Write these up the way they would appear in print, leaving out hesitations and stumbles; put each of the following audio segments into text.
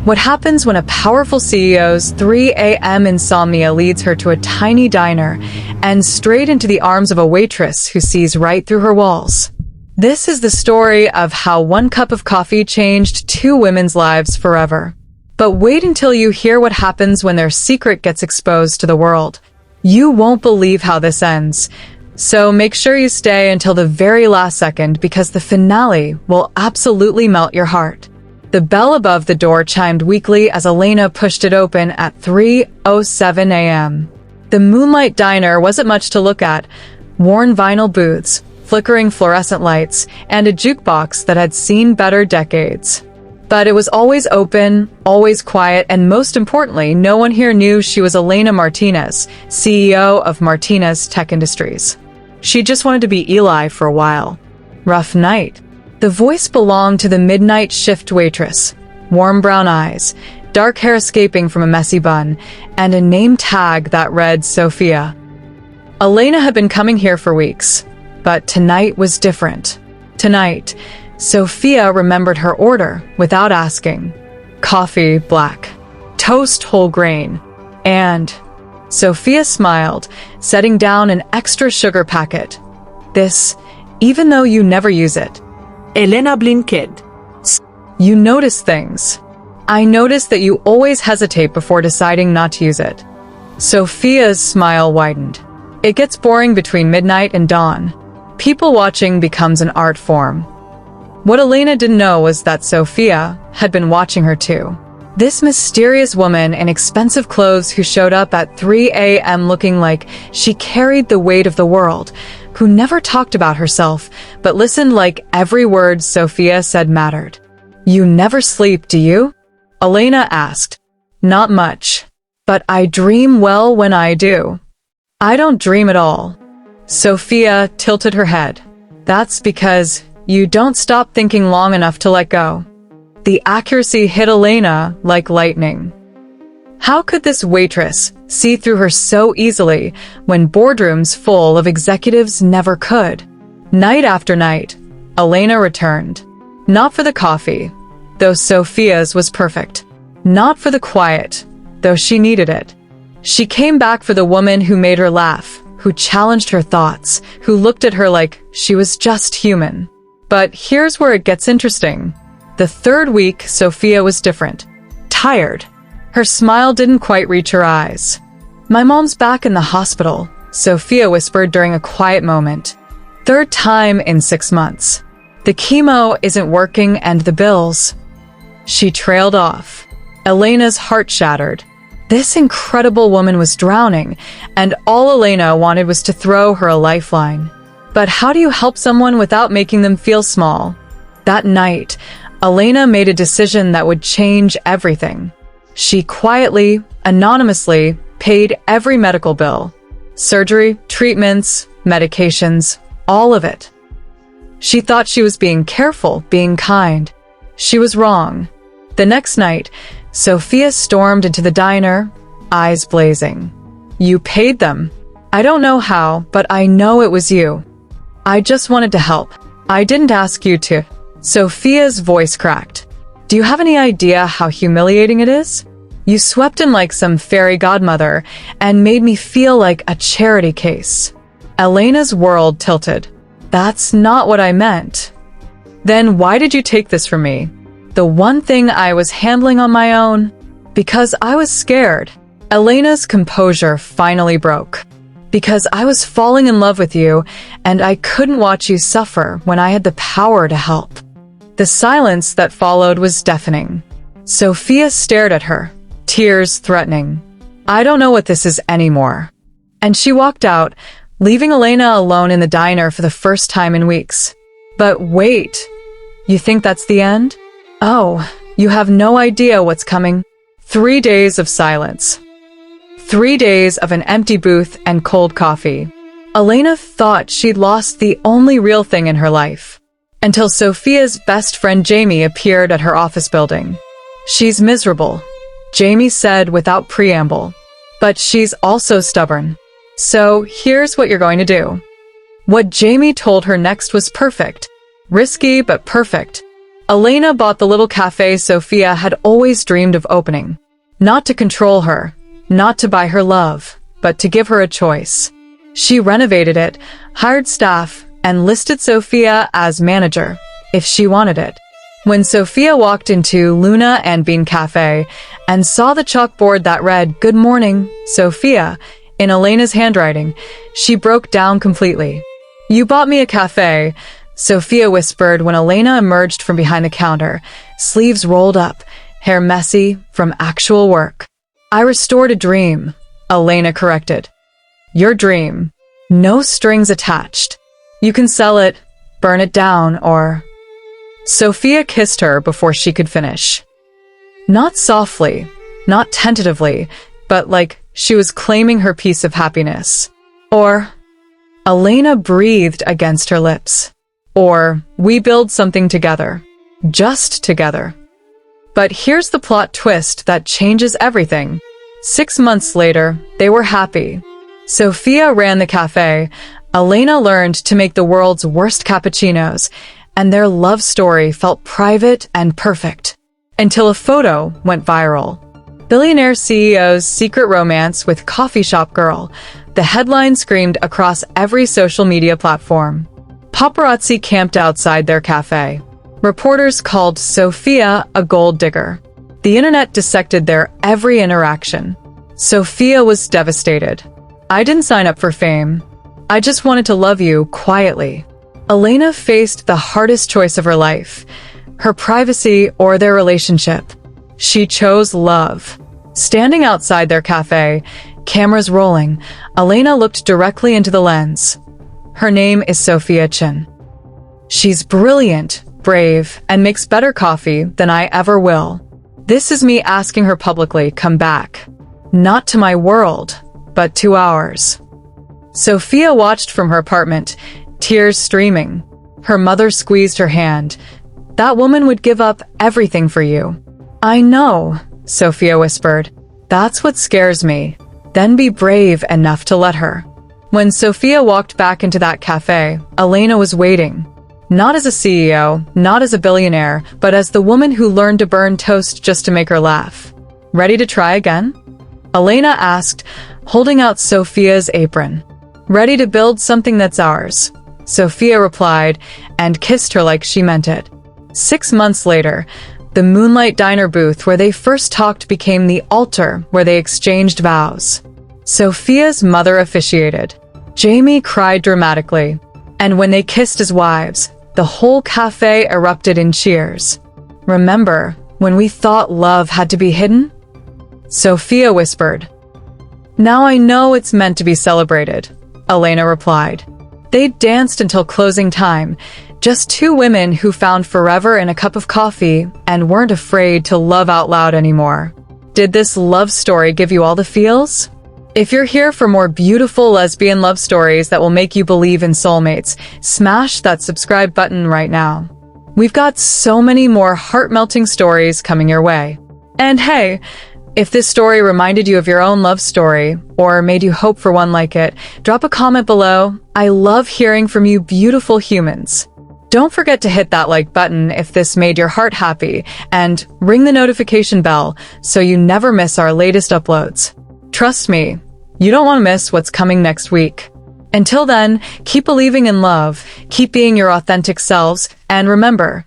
What happens when a powerful CEO's 3 a.m. insomnia leads her to a tiny diner and straight into the arms of a waitress who sees right through her walls? This is the story of how one cup of coffee changed 2 women's lives forever. But wait until you hear what happens when their secret gets exposed to the world. You won't believe how this ends. So make sure you stay until the very last second because the finale will absolutely melt your heart. The bell above the door chimed weakly as Elena pushed it open at 3:07 a.m. The Moonlight Diner wasn't much to look at. Worn vinyl booths, flickering fluorescent lights, and a jukebox that had seen better decades. But it was always open, always quiet, and most importantly, no one here knew she was Elena Martinez, CEO of Martinez Tech Industries. She just wanted to be Eli for a while. Rough night. The voice belonged to the midnight shift waitress. Warm brown eyes, dark hair escaping from a messy bun, and a name tag that read Sophia. Elena had been coming here for weeks, but tonight was different. Tonight, Sophia remembered her order without asking. Coffee, black. Toast, whole grain. And Sophia smiled, setting down an extra sugar packet. This, even though you never use it. Elena blinked. You notice things. I noticed that you always hesitate before deciding not to use it. Sophia's smile widened. It gets boring between midnight and dawn. People watching becomes an art form. What Elena didn't know was that Sophia had been watching her too. This mysterious woman in expensive clothes who showed up at 3 a.m. looking like she carried the weight of the world, who never talked about herself, but listened like every word Sophia said mattered. You never sleep, do you? Elena asked. Not much. But I dream well when I do. I don't dream at all. Sophia tilted her head. That's because you don't stop thinking long enough to let go. The accuracy hit Elena like lightning. How could this waitress see through her so easily when boardrooms full of executives never could? Night after night, Elena returned. Not for the coffee, though Sophia's was perfect. Not for the quiet, though she needed it. She came back for the woman who made her laugh, who challenged her thoughts, who looked at her like she was just human. But here's where it gets interesting. The 3rd week, Sophia was different. Tired. Her smile didn't quite reach her eyes. My mom's back in the hospital, Sophia whispered during a quiet moment. 3rd time in 6 months. The chemo isn't working and the bills. She trailed off. Elena's heart shattered. This incredible woman was drowning, and all Elena wanted was to throw her a lifeline. But how do you help someone without making them feel small? That night, Elena made a decision that would change everything. She quietly, anonymously, paid every medical bill. Surgery, treatments, medications, all of it. She thought she was being careful, being kind. She was wrong. The next night, Sophia stormed into the diner, eyes blazing. You paid them. I don't know how, but I know it was you. I just wanted to help. I didn't ask you to. Sophia's voice cracked. Do you have any idea how humiliating it is? You swept in like some fairy godmother and made me feel like a charity case. Elena's world tilted. That's not what I meant. Then why did you take this from me? The one thing I was handling on my own? Because I was scared. Elena's composure finally broke. Because I was falling in love with you, and I couldn't watch you suffer when I had the power to help. The silence that followed was deafening. Sophia stared at her, tears threatening. I don't know what this is anymore. And she walked out, leaving Elena alone in the diner for the first time in weeks. But wait, you think that's the end? Oh, you have no idea what's coming. 3 days of silence. 3 days of an empty booth and cold coffee. Elena thought she'd lost the only real thing in her life. Until Sophia's best friend Jamie appeared at her office building. She's miserable, Jamie said without preamble. But she's also stubborn. So here's what you're going to do. What Jamie told her next was perfect. Risky but perfect. Elena bought the little cafe Sophia had always dreamed of opening. Not to control her, not to buy her love, but to give her a choice. She renovated it, hired staff, and listed Sophia as manager, if she wanted it. When Sophia walked into Luna and Bean Cafe and saw the chalkboard that read, "Good morning, Sophia," in Elena's handwriting, she broke down completely. "You bought me a cafe," Sophia whispered when Elena emerged from behind the counter, sleeves rolled up, hair messy from actual work. "I restored a dream," Elena corrected. "Your dream. No strings attached. You can sell it, burn it down, or..." Sophia kissed her before she could finish. Not softly, not tentatively, but like she was claiming her piece of happiness. Or, Elena breathed against her lips. Or, we build something together. Just together. But here's the plot twist that changes everything. 6 months later, they were happy. Sophia ran the cafe, Elena learned to make the world's worst cappuccinos, and their love story felt private and perfect. Until a photo went viral. Billionaire CEO's secret romance with coffee shop girl. The headline screamed across every social media platform. Paparazzi camped outside their cafe. Reporters called Sophia a gold digger. The internet dissected their every interaction. Sophia was devastated. "I didn't sign up for fame. I just wanted to love you quietly." Elena faced the hardest choice of her life, her privacy or their relationship. She chose love. Standing outside their cafe, cameras rolling, Elena looked directly into the lens. Her name is Sophia Chin. "She's brilliant, brave, and makes better coffee than I ever will. This is me asking her publicly, come back. Not to my world, but to ours." Sophia watched from her apartment, tears streaming. Her mother squeezed her hand. "That woman would give up everything for you." "I know," Sophia whispered. "That's what scares me. Then be brave enough to let her." When Sophia walked back into that cafe, Elena was waiting. Not as a CEO, not as a billionaire, but as the woman who learned to burn toast just to make her laugh. "Ready to try again?" Elena asked, holding out Sophia's apron. "Ready to build something that's ours," Sophia replied, and kissed her like she meant it. 6 months later, the Moonlight Diner booth where they first talked became the altar where they exchanged vows. Sophia's mother officiated. Jamie cried dramatically. And when they kissed as wives, the whole cafe erupted in cheers. "Remember when we thought love had to be hidden?" Sophia whispered. "Now I know it's meant to be celebrated," Elena replied. They danced until closing time, just two women who found forever in a cup of coffee and weren't afraid to love out loud anymore. Did this love story give you all the feels? If you're here for more beautiful lesbian love stories that will make you believe in soulmates, smash that subscribe button right now. We've got so many more heart-melting stories coming your way. And hey, if this story reminded you of your own love story, or made you hope for one like it, drop a comment below. I love hearing from you beautiful humans. Don't forget to hit that like button if this made your heart happy, and ring the notification bell so you never miss our latest uploads. Trust me, you don't want to miss what's coming next week. Until then, keep believing in love, keep being your authentic selves, and remember,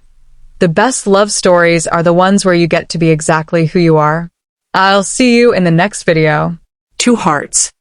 the best love stories are the ones where you get to be exactly who you are. I'll see you in the next video. 2 hearts.